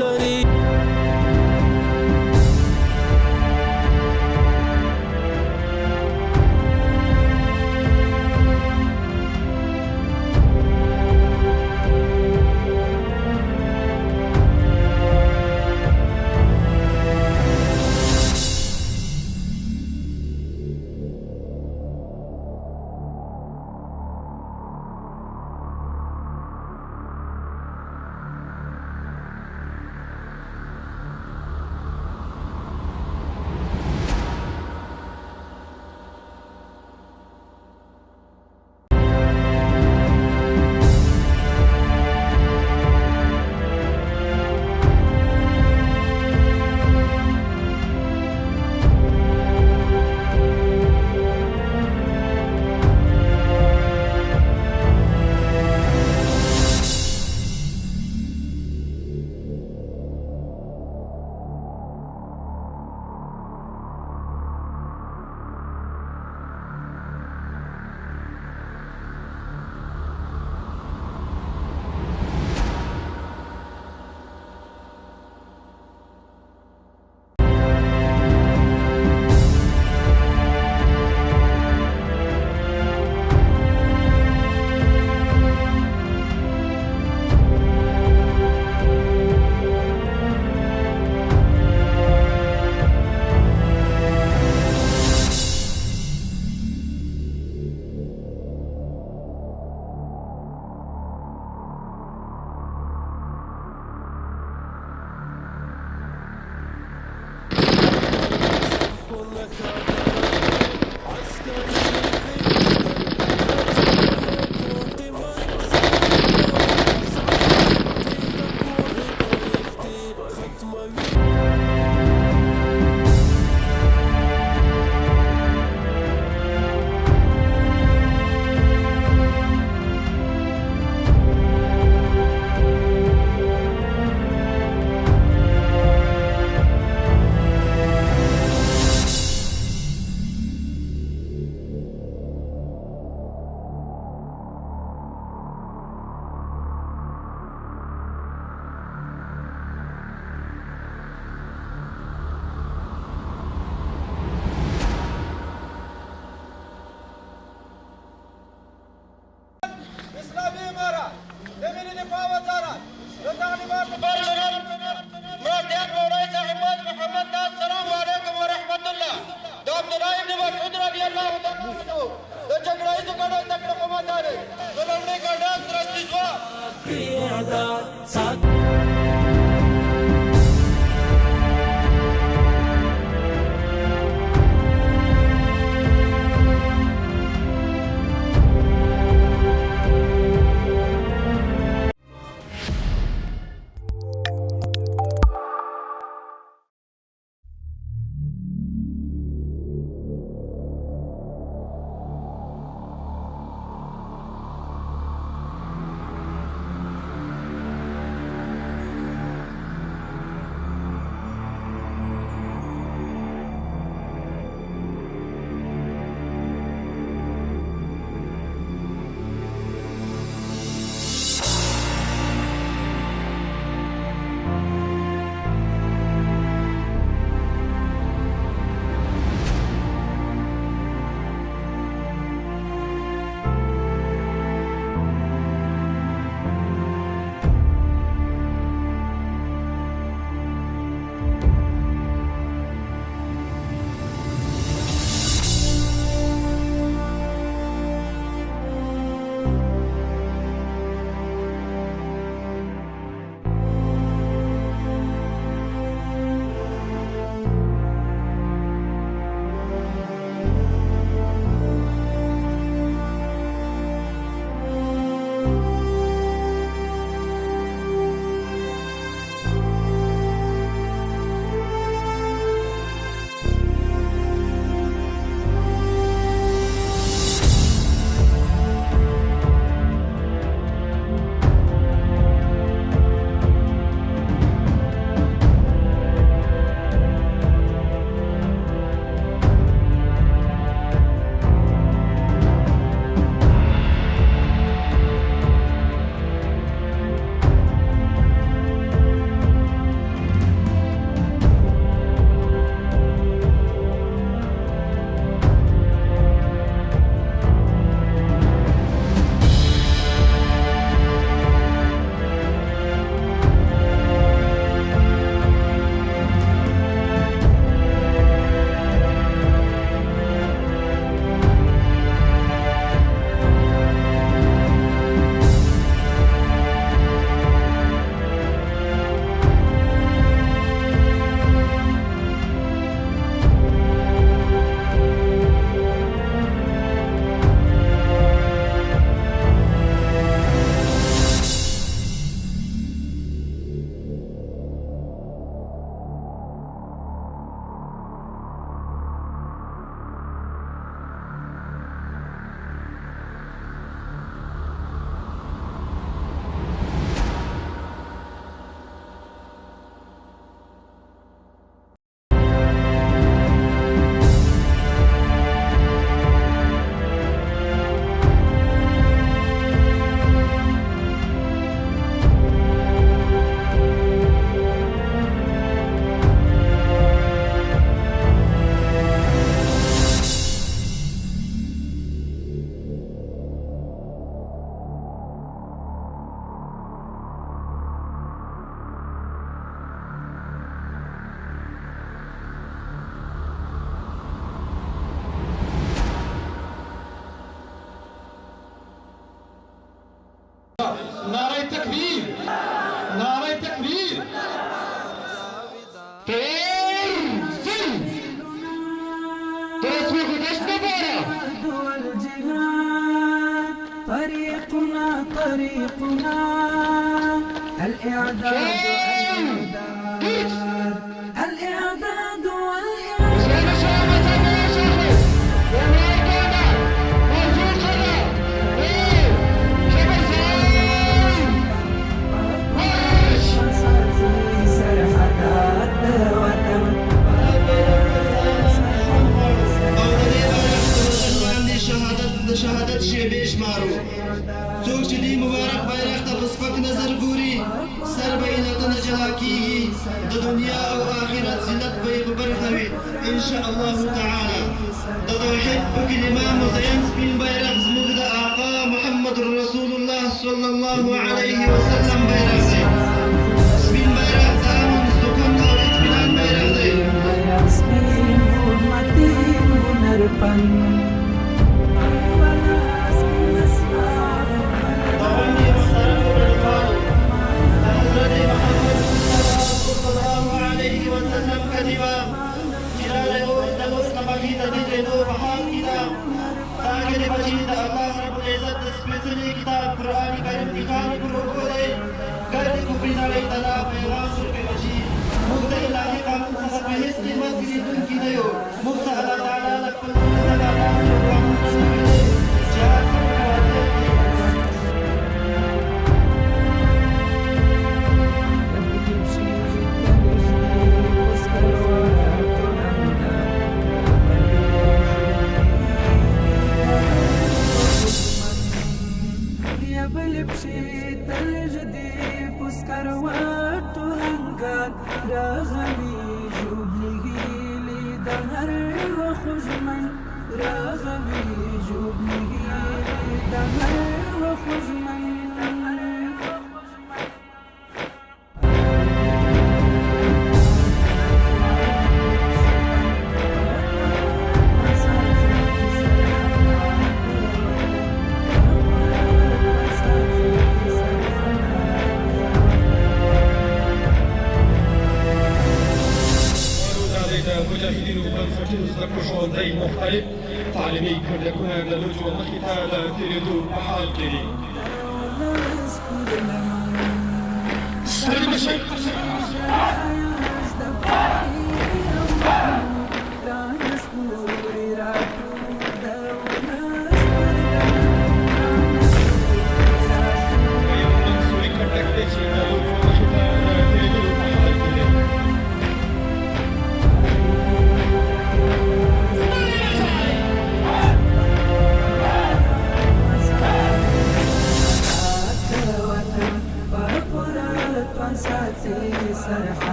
عسكري. طريقنا الإعداد الإعداد شهادت شیبه شمارو څوک چې دی مبارک بیرغ ته په سپک نظر ګوري سر به یې له تنه جلا کیږي د دنیا او آخرت زینت به یې په برخه وي انشاء الله تعالی د توحید په کلمه مزین سپین بیرغ زموږ د آقا محمد رسول الله صلی الله علیه وسلم بیرغ دی سپین بیرغ د امن سکون او اطمینان بیرغ دی سپین حرمتین هنرپن किताब कुरान करीम की खान को रोको दे कर दे कुबरी नाले तला पैगाम के बची मुक्त इलाही कानून सफर में हिस्स कीमत की दुन की दयो मुक्त अल्लाह ताला लकुल तला जो कानून दे चार مختلف تعلیمی کرده کنند لجوع مخیطه تیردو بحال کری سری بشه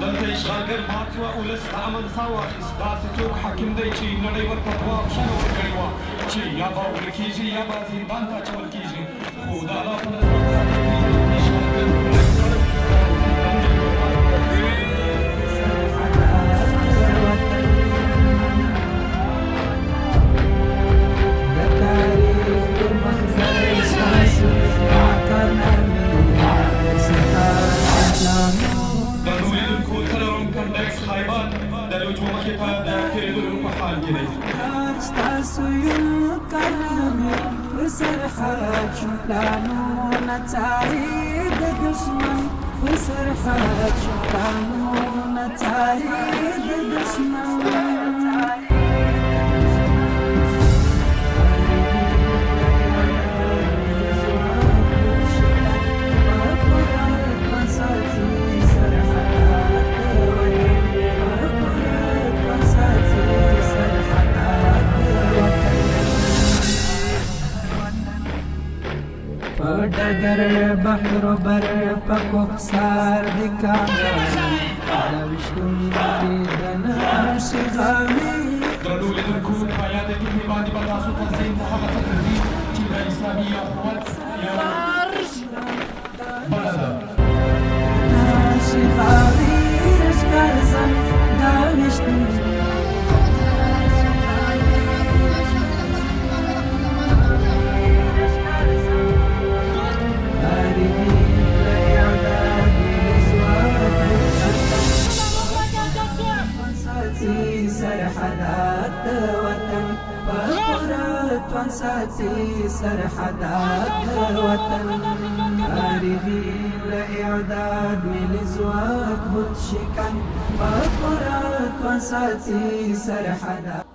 دلته اشغالګر مات وه ولس د امن ساه واخیست داسې څوک حاکم دی چې نړۍ ورته دوه پوښتنه ورکړې وه چې یا به وړل کېږي یا به زندان ته اچول کېږي خو د الله په نظر डगर बहर बर पको सार दिखाना दविष्णु के दना शिगामी درنو لیدونکو په یاد کې باندې به تاسو ته زه محمد صدري چې د الإسلامية قوات يا بلد ناشي خاویر اشکارسم داوشتم سرحدات وطن بقرات وانساتي سرحدات وطن فارغين لإعداد ملزواك بوتشكن بقرات وانساتي سرحدات